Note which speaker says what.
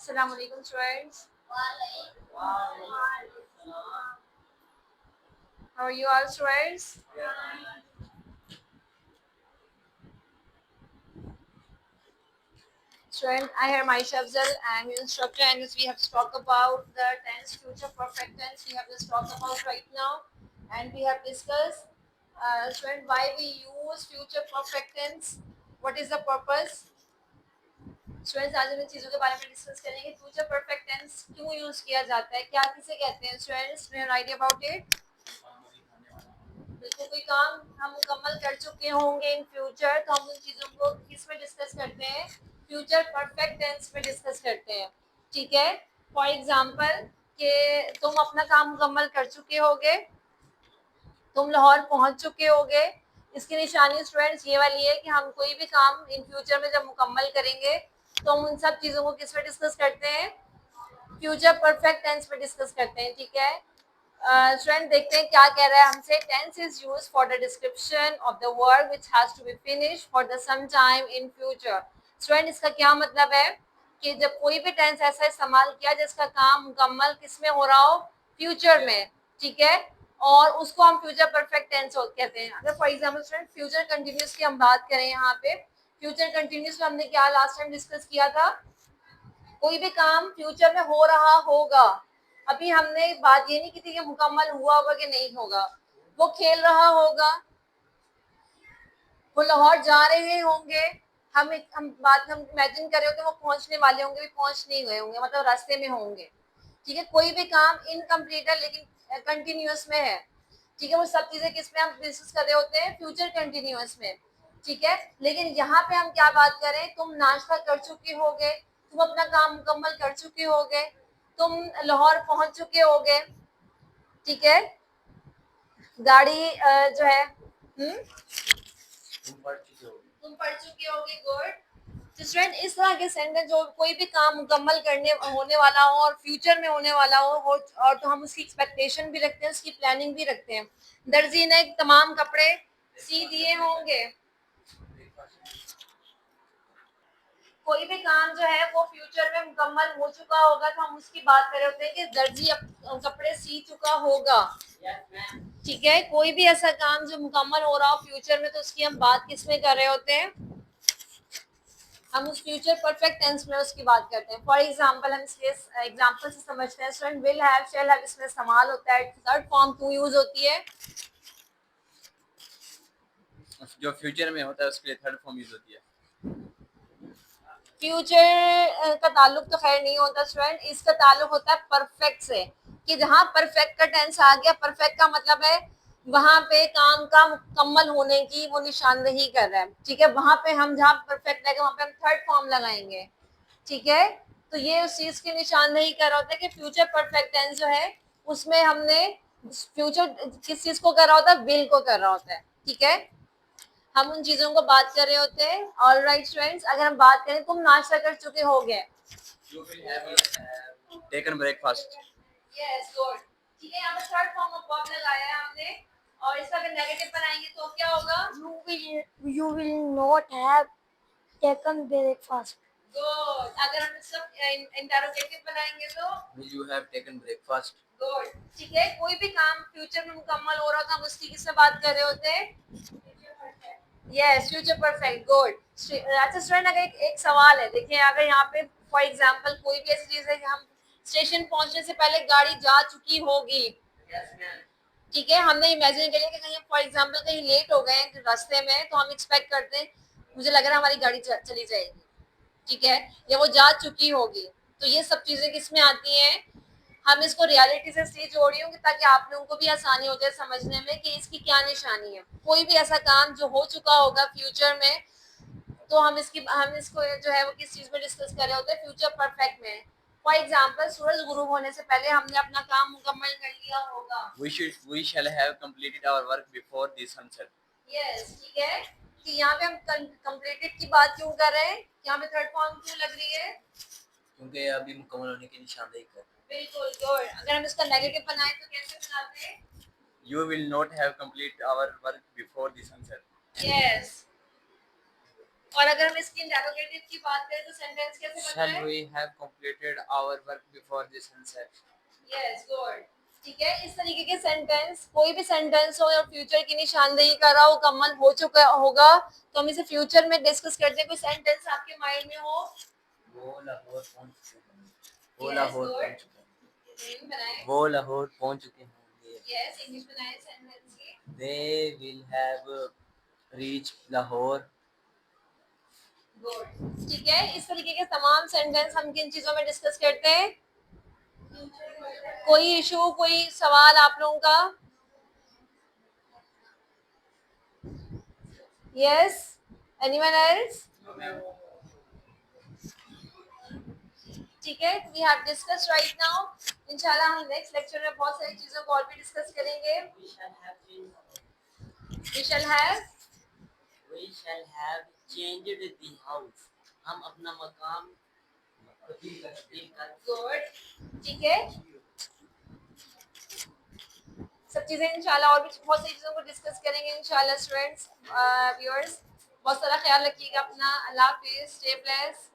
Speaker 1: Assalamu alaikum students. How are you all students? Student, I am Aisha Afzal. I am your instructor and we have to talk about the tense future perfect tense. We have just talked about right now and we have discussed student why we use future perfect tense. What is the purpose? Students आज हम इन चीज़ों के बारे में discuss करेंगे future perfect tense क्यों use किया जाता है क्या किसे कहते हैं students may idea about it बिल्कुल कोई काम हम मुकम्मल कर चुके होंगे इन फ्यूचर तो हम उन चीज़ों को किस में डिस्कस करते हैं फ्यूचर परफेक्ट टेंस में डिस्कस करते हैं ठीक है फॉर एग्जांपल कि तुम अपना काम मुकम्मल कर चुके होगे तुम लाहौर पहुंच चुके होगे इसकी निशानी स्टूडेंट्स ये वाली है कि हम कोई भी काम इन फ्यूचर में जब मुकम्मल करेंगे तो हम उन सब चीज़ों को किस में डिस्कस करते हैं फ्यूचर परफेक्ट टेंस में डिस्कस करते हैं ठीक है स्टूडेंट देखते हैं क्या कह रहा है हमसे tense is used for the description of the work which has to be finished for the some time in future student इसका क्या मतलब है कि जब कोई भी टेंस ऐसा इस्तेमाल किया जिसका काम मुकम्मल किस में हो रहा हो फ्यूचर में ठीक है और उसको हम फ्यूचर परफेक्ट टेंस कहते हैं अगर for example student future continuous की हम बात करें यहाँ पे फ्यूचर कंटिन्यूस में हमने क्या लास्ट टाइम डिस्कस किया था कोई भी काम फ्यूचर में हो रहा होगा अभी हमने बात ये नहीं की थी कि मुकम्मल हुआ होगा कि नहीं होगा वो खेल रहा होगा वो लाहौर जा रहे होंगे हम इमेजिन कर रहे होते वो पहुंचने वाले होंगे भी पहुंच नहीं गए होंगे मतलब रास्ते में होंगे ठीक है कोई भी काम इनकम्प्लीट है लेकिन कंटिन्यूअस में है ठीक है वो सब चीजें किस में हम डिस्कस कर रहे होते हैं फ्यूचर कंटिन्यूअस में ठीक है लेकिन यहाँ पे हम क्या बात करें तुम नाश्ता कर चुके होगे तुम अपना काम मुकम्मल कर चुके होगे तुम लाहौर पहुंच चुके होगे ठीक है गाड़ी जो है तुम पढ़ चुके होगे गुड तो स्टूडेंट इस तरह के सेंटेंस जो कोई भी काम मुकम्मल करने होने वाला हो और फ्यूचर में होने वाला हो और तो हम उसकी एक्सपेक्टेशन भी रखते हैं उसकी प्लानिंग भी रखते हैं दर्जी ने तमाम कपड़े सी दिए होंगे कोई भी काम जो है वो फ्यूचर में मुकम्मल हो चुका होगा तो हम उसकी बात कर रहे होते हैं कि दर्जी कपड़े सी चुका होगा ठीक है कोई भी ऐसा काम जो मुकम्मल हो रहा हो फ्यूचर में तो उसकी हम बात किस में कर रहे होते हैं हम उस फ्यूचर परफेक्ट टेंस में उसकी बात करते हैं फॉर एग्जांपल हम इसके एग्जांपल से समझते हैं student will have shall have इसमें इस्तेमाल होता है थर्ड फॉर्म क्यों यूज होती है
Speaker 2: जो फ्यूचर में होता है उसके लिए थर्ड फॉर्म यूज होती है
Speaker 1: फ्यूचर का ताल्लुक तो खैर नहीं होता स्टूडेंट इसका ताल्लुक होता है परफेक्ट से कि जहाँ परफेक्ट का टेंस आ गया परफेक्ट का मतलब है वहां पे काम का मुकम्मल होने की वो निशानदेही कर रहा है ठीक है वहां पे हम जहाँ परफेक्ट रहेगा वहां पे हम थर्ड फॉर्म लगाएंगे ठीक है तो ये उस चीज की निशानदेही कर रहा होता है कि फ्यूचर परफेक्ट टेंस जो है उसमें हमने फ्यूचर किस चीज को कर रहा होता है विल को कर रहा होता है ठीक है हम उन चीजों को बात कर रहे होते हैं ऑल राइट स्टूडेंट्स अगर हम बात करें तुम नाश्ता कर चुके होगे
Speaker 2: टेकन ब्रेकफास्ट
Speaker 1: यस गुड ठीक है यहाँ पे थर्ड फॉर्म ऑफ वर्ब लगाया है हमने और इसका अगर नेगेटिव बनाएंगे तो क्या होगा
Speaker 3: You will not have taken breakfast.
Speaker 1: Good अगर हम इसका इंटरोगेटिव बनाएंगे तो
Speaker 2: will you have taken breakfast
Speaker 1: good ठीक है कोई भी काम फ्यूचर में मुकम्मल हो रहा था हम उसकी किससे बात कर रहे होते हैं यस फ्यूचर परफेक्ट गुड अच्छा स्टूडेंट अगर एक सवाल है देखिए अगर यहाँ पे फॉर एग्जांपल कोई भी ऐसी चीज है कि हम स्टेशन पहुंचने से पहले गाड़ी जा चुकी होगी ठीक है हमने इमेजिन कर लिया कि कहीं फॉर एग्जांपल कहीं लेट हो गए रास्ते में तो हम एक्सपेक्ट करते हैं मुझे लग रहा है हमारी गाड़ी चली जाएगी ठीक है या वो जा चुकी होगी तो ये सब चीजें किसमें आती हैं हम इसको रियलिटी से इसलिए जोड़ रही हूँ ताकि आप लोगों को भी आसानी हो जाए समझने में कि इसकी क्या निशानी है कोई भी ऐसा काम जो हो चुका होगा फ्यूचर में तो हम इसको जो है वो किस चीज में डिस्कस कर रहे होते हैं फ्यूचर परफेक्ट में फॉर एग्जांपल सूरज गुरूब होने से पहले हमने अपना काम मुकम्मल कर लिया होगा
Speaker 2: we shall have completed our work before the sunset
Speaker 1: yes ठीक है कि यहाँ पे हम कंप्लीटेड की बात क्यों कर रहे हैं यहाँ पे थर्ड फॉर्म क्यों लग रही है
Speaker 2: क्योंकि ये अभी मुकम्मल होने की निशानदेही कर
Speaker 1: बिल्कुल गुड अगर हम इसका नेगेटिव बनाए तो कैसे बनाते हैं
Speaker 2: you will not have completed our work before the sunset
Speaker 1: yes और अगर हम इसकी इंटेरोगेटिव की बात करें तो सेंटेंस कैसे बनता
Speaker 2: Shall
Speaker 1: है?
Speaker 2: we have completed our work before the sunset?
Speaker 1: Yes good. ठीक है, इस तरीके के सेंटेंस, कोई भी सेंटेंस हो और फ्यूचर की निशानदेही कर रहा हो, मुकम्मल हो चुका होगा, तो हम इसे फ्यूचर में डिस्कस करते हैं। कोई सेंटेंस आपके माइंड में हो?
Speaker 2: वो लाहौर पहुंच चुके हैं। वो
Speaker 1: Yes,
Speaker 2: लाहौर
Speaker 1: good.
Speaker 2: पहुंच चुके हैं।
Speaker 1: बनाए।
Speaker 2: वो लाहौर पहुंच चुके होंगे।
Speaker 1: यस, इंग्लिश बनाए सेंटेंस की।
Speaker 2: They will have reached Lahore.
Speaker 1: Good. ठीक है, इस तरीके के तमाम सेंटेंस हम किन चीजों में डिस्कस करते हैं? कोई इशू, कोई सवाल आप लोगों का? Yes, anyone else? ठीक है, we have discuss right now. इंशाल्लाह हम नेक्स्ट लेक्चर में बहुत सारी चीजों को और भी डिस्कस करेंगे। We shall have
Speaker 4: changed the house. हम अपना मकाम तब्दील कर
Speaker 1: गुड। ठीक है, सब चीजें इंशाल्लाह और भी बहुत सारी चीजों को डिस्कस करेंगे इंशाल्लाह। स्टूडेंट्स, व्यूअर्स, बहुत सारा ख्याल रखिएगा अपना। अल्लाह हाफिज, स्टे ब्लेस्ड।